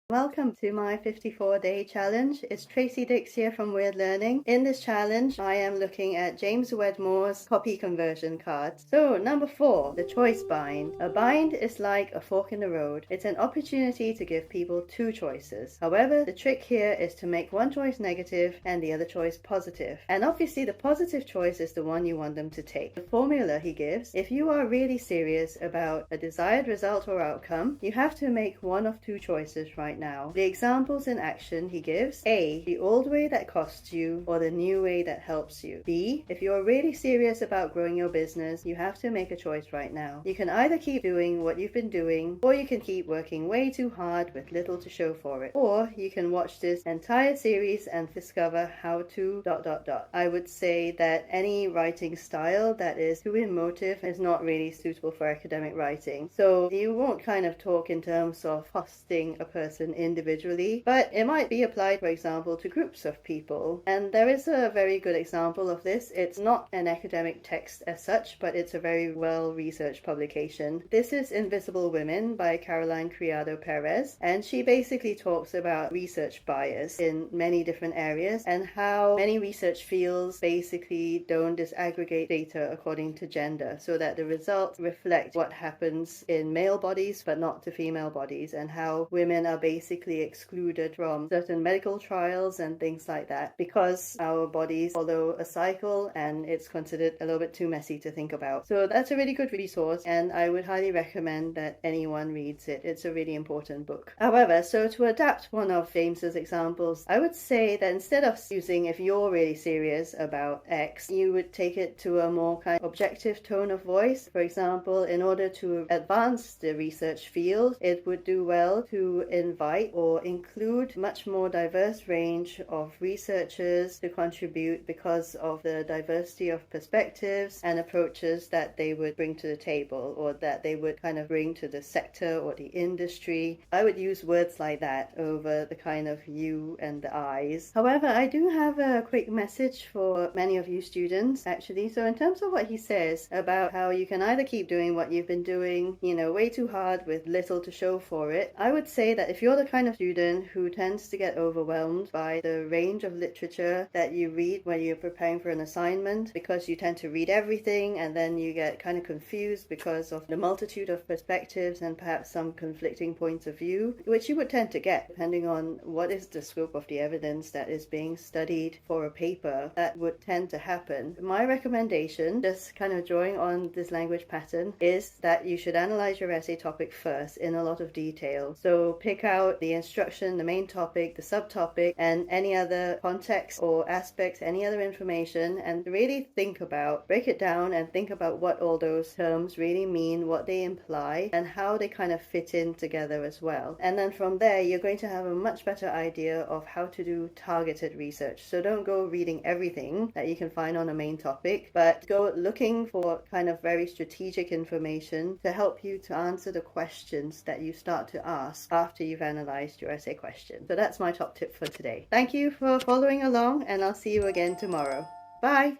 Welcome to my 54-day challenge. It's Tracy Dix here from Wyrd Learning. In this challenge, I am looking at James Wedmore's copy conversion cards. So, number 4, the choice bind. A bind is like a fork in the road. It's an opportunity to give people two choices. However, the trick here is to make one choice negative and the other choice positive. And obviously, the positive choice is the one you want them to take. The formula he gives: if you are really serious about a desired result or outcome, you have to make one of two choices right now. The examples in action he gives: A, the old way that costs you, or the new way that helps you. B, if you're really serious about growing your business, you have to make a choice right now. You can either keep doing what you've been doing, or you can keep working way too hard with little to show for it. Or you can watch this entire series and discover how to ... I would say that any writing style that is too emotive is not really suitable for academic writing. So you won't kind of talk in terms of costing a person individually, but it might be applied, for example, to groups of people. And there is a very good example of this. It's not an academic text as such, but it's a very well-researched publication. This is Invisible Women by Caroline Criado Perez, and she basically talks about research bias in many different areas and how many research fields basically don't disaggregate data according to gender, so that the results reflect what happens in male bodies but not to female bodies, and how women are basically excluded from certain medical trials and things like that because our bodies follow a cycle and it's considered a little bit too messy to think about. So that's a really good resource, and I would highly recommend that anyone reads it. It's a really important book. However, so to adapt one of James's examples, I would say that instead of using "if you're really serious about X," you would take it to a more kind of objective tone of voice. For example, in order to advance the research field, it would do well to invite or include much more diverse range of researchers to contribute because of the diversity of perspectives and approaches that they would bring to the table, or that they would kind of bring to the sector or the industry. I would use words like that over the kind of "you" and the "I's." However, I do have a quick message for many of you students, actually. So in terms of what he says about how you can either keep doing what you've been doing, way too hard with little to show for it, I would say that if you're the kind of student who tends to get overwhelmed by the range of literature that you read when you're preparing for an assignment, because you tend to read everything and then you get kind of confused because of the multitude of perspectives and perhaps some conflicting points of view, which you would tend to get depending on what is the scope of the evidence that is being studied for a paper, that would tend to happen. My recommendation, just kind of drawing on this language pattern, is that you should analyze your essay topic first in a lot of detail. So pick out the instruction, the main topic, the subtopic, and any other context or aspects, any other information, and really break it down and think about what all those terms really mean, what they imply, and how they kind of fit in together as well. And then from there, you're going to have a much better idea of how to do targeted research. So don't go reading everything that you can find on a main topic, but go looking for kind of very strategic information to help you to answer the questions that you start to ask after you've analyzed your essay question. So that's my top tip for today. Thank you for following along, and I'll see you again tomorrow. Bye!